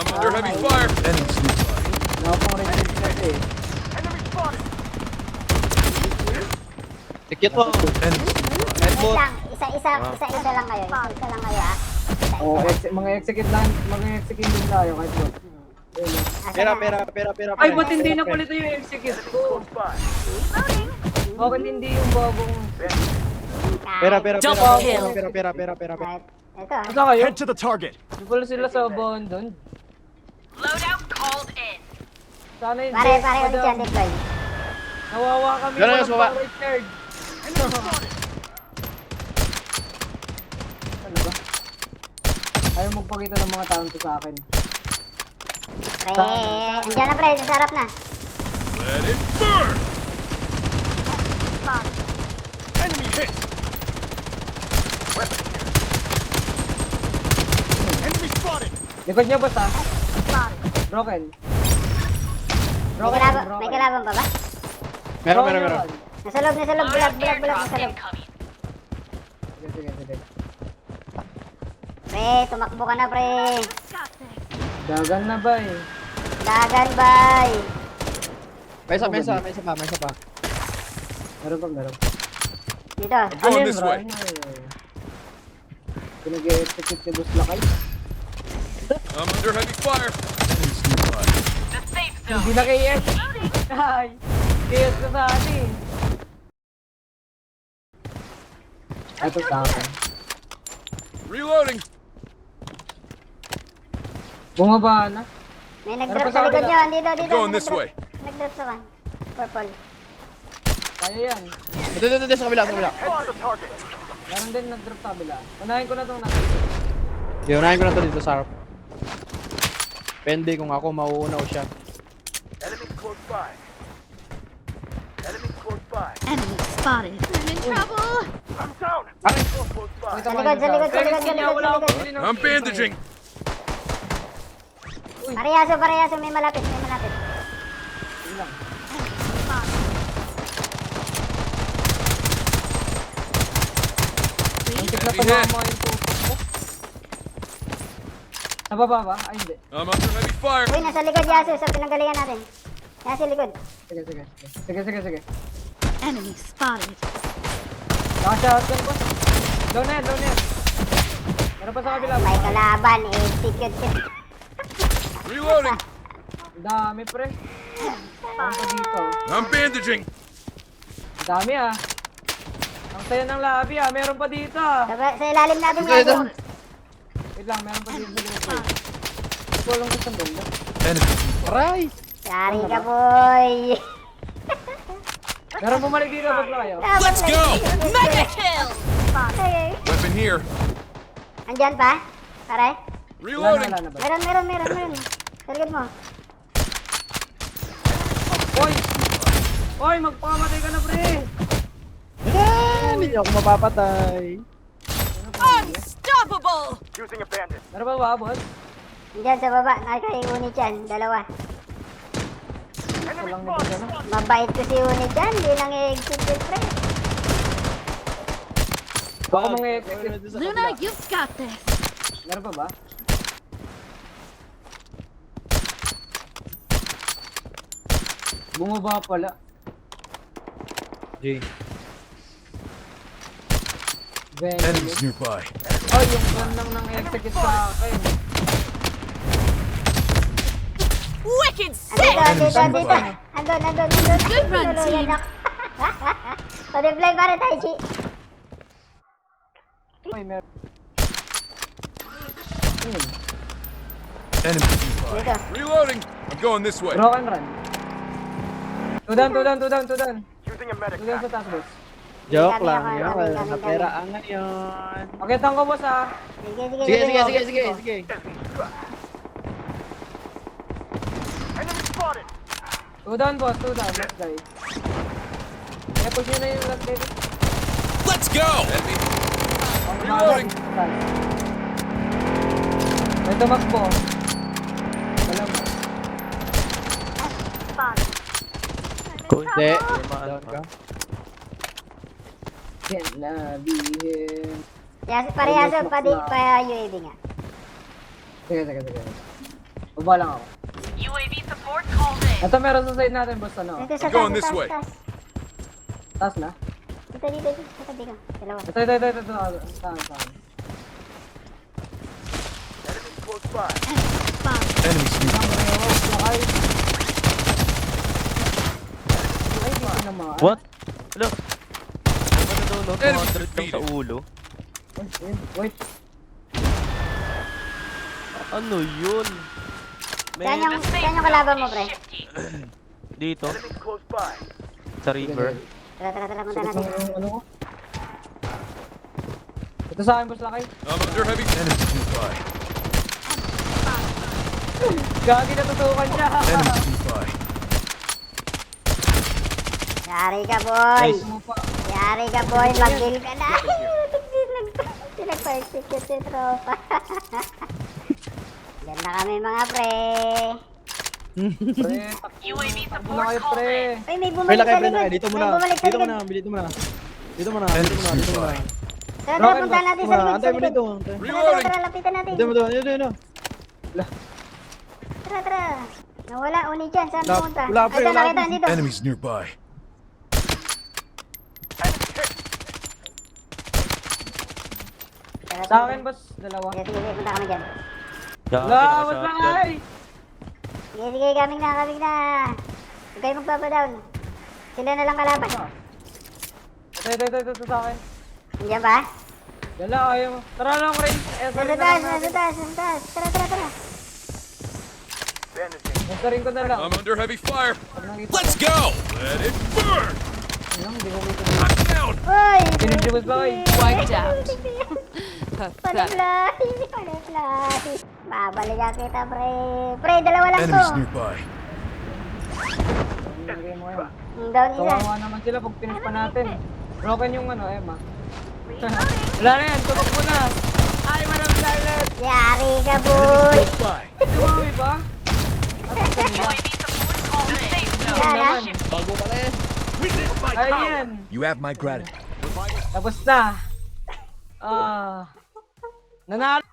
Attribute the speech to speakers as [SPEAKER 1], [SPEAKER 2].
[SPEAKER 1] I'm under heavy fire.
[SPEAKER 2] Enemy sneak by.
[SPEAKER 3] Tikit mo.
[SPEAKER 2] Enemy sneak by.
[SPEAKER 4] Wait
[SPEAKER 3] Headbot.
[SPEAKER 4] lang, isa-isa lang kayo. Isa lang kayo ah.
[SPEAKER 5] Oo, mga execute lang. Mga execute din tayo kahit what.
[SPEAKER 3] Pera.
[SPEAKER 6] Ay, ba't hindi na kulit yung execute ko? Bakit hindi yung bagong...
[SPEAKER 3] Pera.
[SPEAKER 4] Right. Ito ah.
[SPEAKER 6] Asa kayo?
[SPEAKER 2] Head to the target.
[SPEAKER 6] Di pala sila sa abandon.
[SPEAKER 7] Loadout called in.
[SPEAKER 6] Sana hindi.
[SPEAKER 4] Pare ulit yan, deploy.
[SPEAKER 6] Nawawa kami
[SPEAKER 3] Gano'n yung
[SPEAKER 6] walang
[SPEAKER 3] suwa.
[SPEAKER 6] pang Richard.
[SPEAKER 5] Ano ba? Ayaw magpakita ng mga taon to sa akin.
[SPEAKER 4] Pre, andyan na pre, sa harap na.
[SPEAKER 1] Let it burn. Enemy hit. Enemy spotted.
[SPEAKER 5] Likod niya boss ha? Broken.
[SPEAKER 4] May kalaban pa ba?
[SPEAKER 3] Meron.
[SPEAKER 4] Nasa loob, bulag, nasa loob.
[SPEAKER 7] Incoming.
[SPEAKER 5] Sige.
[SPEAKER 4] Pre, tumakbo ka na pre.
[SPEAKER 5] Dagan na ba eh?
[SPEAKER 4] Dagan bay.
[SPEAKER 3] May isa pa.
[SPEAKER 5] Meron.
[SPEAKER 4] Dito.
[SPEAKER 1] I'm going this way.
[SPEAKER 5] Pinag-execute ni Boss Lakay.
[SPEAKER 1] I'm under heavy fire.
[SPEAKER 2] Enemy sneak by.
[SPEAKER 7] The safe zone.
[SPEAKER 6] Hindi na KS. Ay, KS ko sa atin.
[SPEAKER 5] Ito sa akin.
[SPEAKER 1] Reloading.
[SPEAKER 5] Bumaba na.
[SPEAKER 4] May nag-drop sa likod nyo. Dito.
[SPEAKER 1] I'm going this way.
[SPEAKER 4] Nag-drop sa one. Purple.
[SPEAKER 5] Kaya yan.
[SPEAKER 3] Ito, sa kabila.
[SPEAKER 5] Meron din nag-drop sa kabila. Unahin ko na itong natin.
[SPEAKER 3] Unahin ko na to dito sa harap. Pende kung ako mauuna o siya.
[SPEAKER 8] Enemy spotted. I'm in trouble.
[SPEAKER 5] Wait,
[SPEAKER 4] Sa likod.
[SPEAKER 1] I'm bandaging.
[SPEAKER 4] Parehaso, may malapit.
[SPEAKER 5] Muntik na
[SPEAKER 1] Heavy
[SPEAKER 5] tumama
[SPEAKER 1] hit.
[SPEAKER 5] yung tutok ko. Sa baba ba? Ay hindi.
[SPEAKER 1] I'm under heavy fire.
[SPEAKER 4] Uy, nasa likod Yaso, sa pinanggalingan natin. Yaso, likod.
[SPEAKER 5] Sige.
[SPEAKER 8] Enemy spotted.
[SPEAKER 5] Naka-shotgun ko. Down na yan. Meron pa sa kabila.
[SPEAKER 4] May kalaban, execute.
[SPEAKER 1] Reloading.
[SPEAKER 5] Ang dami pre. Meron pa dito.
[SPEAKER 1] I'm bandaging.
[SPEAKER 5] Ang dami ah.
[SPEAKER 6] Ang saya ng labi ah, meron pa dito ah.
[SPEAKER 4] Sa ilalim natin
[SPEAKER 3] Ito.
[SPEAKER 4] Yaso.
[SPEAKER 5] Wait lang, meron pa dito sa dito. Ito lang isang bunda.
[SPEAKER 2] Enemy sneak by.
[SPEAKER 3] Aray!
[SPEAKER 4] Yari ka, boy.
[SPEAKER 5] Meron bumalik dito, wag na kayo.
[SPEAKER 1] Let's go.
[SPEAKER 7] Mega kill.
[SPEAKER 1] Weapon here.
[SPEAKER 4] Andyan pa? Pare?
[SPEAKER 1] Reloading.
[SPEAKER 5] Wala na ba?
[SPEAKER 4] Meron. Sa likod mo.
[SPEAKER 6] Oy, magpakamatay ka na pre.
[SPEAKER 3] Hindi ako mapapatay.
[SPEAKER 7] Unstoppable.
[SPEAKER 5] Meron ba ba, boss?
[SPEAKER 4] Andyan sa baba, nakakaingunit yan. Dalawa.
[SPEAKER 5] Ito lang nito dyan.
[SPEAKER 4] Mabait ko si Unit dyan, di nang execute pre.
[SPEAKER 5] Baka mga execute.
[SPEAKER 8] Luna, you've got this.
[SPEAKER 5] Meron pa ba? Bumaba pala.
[SPEAKER 3] G.
[SPEAKER 2] Enemies nearby.
[SPEAKER 5] Oh, yung gun lang nang execute sa akin.
[SPEAKER 7] Wicked sick.
[SPEAKER 4] Andito. Andun.
[SPEAKER 8] Good run, team.
[SPEAKER 4] Pa-replay pare tayo, Chi.
[SPEAKER 5] Ay, meron.
[SPEAKER 2] Enemy sneak by.
[SPEAKER 4] Dito.
[SPEAKER 1] Reloading. I'm going this way.
[SPEAKER 5] Rock and run. Two down. Two down sa taas, boss.
[SPEAKER 3] Joke lang.
[SPEAKER 4] Kami.
[SPEAKER 3] Wala na pera ang ngayon.
[SPEAKER 5] Pakita ko, boss ah.
[SPEAKER 3] Sige.
[SPEAKER 5] Two down, boss. Let's die. Kaya push nyo na yung last lady.
[SPEAKER 1] Let's go. Enemy. Reloading.
[SPEAKER 5] May tumakbo. Alam mo.
[SPEAKER 3] Hindi. Down ka.
[SPEAKER 5] Can't love him.
[SPEAKER 4] Yaso, pare Yaso, pa UAV nga.
[SPEAKER 5] Sige. Baba lang ako.
[SPEAKER 7] UAV support called in.
[SPEAKER 5] Ito meron sa side natin, boss, ano?
[SPEAKER 4] Dito sa
[SPEAKER 1] I'm going
[SPEAKER 4] taas,
[SPEAKER 1] this
[SPEAKER 4] taas,
[SPEAKER 1] way.
[SPEAKER 4] taas.
[SPEAKER 5] Taas na?
[SPEAKER 4] Dito, sa tabi ka. Dalawa.
[SPEAKER 5] Ito. Saan?
[SPEAKER 8] Spotted.
[SPEAKER 2] Enemies nearby.
[SPEAKER 5] Lakay. Ay, di ko naman.
[SPEAKER 9] What? Hello? Ano daw, no? 200 lang sa
[SPEAKER 1] defeated.
[SPEAKER 9] ulo.
[SPEAKER 5] Wait.
[SPEAKER 9] Ano yun?
[SPEAKER 4] Saan
[SPEAKER 9] Man,
[SPEAKER 4] yung kalaban mo, pre?
[SPEAKER 9] dito. Sa river.
[SPEAKER 4] Tara, punta
[SPEAKER 5] Ito
[SPEAKER 4] natin.
[SPEAKER 5] yung ano ko. Ito sa akin, boss, lakay.
[SPEAKER 1] I'm under heavy.
[SPEAKER 2] Enemies nearby.
[SPEAKER 5] Gagi, natutukan siya.
[SPEAKER 2] Enemies nearby.
[SPEAKER 4] Yari ka, boy.
[SPEAKER 5] Guys, mo pa.
[SPEAKER 4] Yari ka, boy. Mag-kill ka na. Sinag-persecute si tropa. Diyan na kami, mga pre.
[SPEAKER 5] Pre,
[SPEAKER 7] UAV
[SPEAKER 5] takbo na
[SPEAKER 7] support
[SPEAKER 5] kayo,
[SPEAKER 7] called
[SPEAKER 5] pre.
[SPEAKER 7] in.
[SPEAKER 4] Ay, may
[SPEAKER 3] Pre,
[SPEAKER 4] bumalik
[SPEAKER 3] lakay,
[SPEAKER 4] sa
[SPEAKER 3] pre,
[SPEAKER 4] likod.
[SPEAKER 3] lakay. Dito muna.
[SPEAKER 4] May bumalik sa
[SPEAKER 3] Dito
[SPEAKER 4] likod.
[SPEAKER 3] muna, dito muna. Dito muna.
[SPEAKER 2] Enemies nearby.
[SPEAKER 4] Tara, punta natin sa likod.
[SPEAKER 3] Antay mo dito. Antay.
[SPEAKER 4] Tara, lapitan natin.
[SPEAKER 3] Dito mo dito. Dito.
[SPEAKER 4] Tara. Nawala, uni dyan. Saan
[SPEAKER 3] Wala,
[SPEAKER 4] pumunta?
[SPEAKER 3] wala, pre,
[SPEAKER 4] Ay,
[SPEAKER 3] wala.
[SPEAKER 4] nakita, dito.
[SPEAKER 2] Enemies nearby.
[SPEAKER 4] Tara,
[SPEAKER 5] Sa akin, boss. Dalawa.
[SPEAKER 4] Sige, punta kami dyan.
[SPEAKER 9] Gagi,
[SPEAKER 5] Wala, boss,
[SPEAKER 9] naka-shotgun.
[SPEAKER 5] lakay.
[SPEAKER 4] Sige, kaming na. Huwag kayo magpapadown. Sila na lang kalaban.
[SPEAKER 5] Ito sa akin.
[SPEAKER 4] Nandiyan ba?
[SPEAKER 5] Dala, ayaw mo. Tara lang, pre.
[SPEAKER 4] Nasa taas. Tara.
[SPEAKER 5] Nasarin ko na lang.
[SPEAKER 1] I'm under heavy fire.
[SPEAKER 5] Pag nakita
[SPEAKER 1] Let's go. Let it burn.
[SPEAKER 5] ko lang, hindi ko kita.
[SPEAKER 1] I'm down.
[SPEAKER 4] Uy!
[SPEAKER 5] Pinindibos ba kayo?
[SPEAKER 7] Wiped out.
[SPEAKER 4] Panifly! Babalikan kita, pre. Pre, dalawa lang to.
[SPEAKER 2] Enemies nearby.
[SPEAKER 5] Nilagay mo kayo.
[SPEAKER 4] Down isa.
[SPEAKER 5] Kawawa naman sila pag finish pa natin. Broken yung ano, Emma. Wala na yan, tubok mo na. Ay, Madam Scarlett!
[SPEAKER 4] Yari ka, boy.
[SPEAKER 5] Tumami ba?
[SPEAKER 7] UAV support called in. Safe zone.
[SPEAKER 4] Yan, ha?
[SPEAKER 3] Bago pala eh.
[SPEAKER 5] Ayan.
[SPEAKER 2] You have my gratitude.
[SPEAKER 5] Tapos na. Nanalo.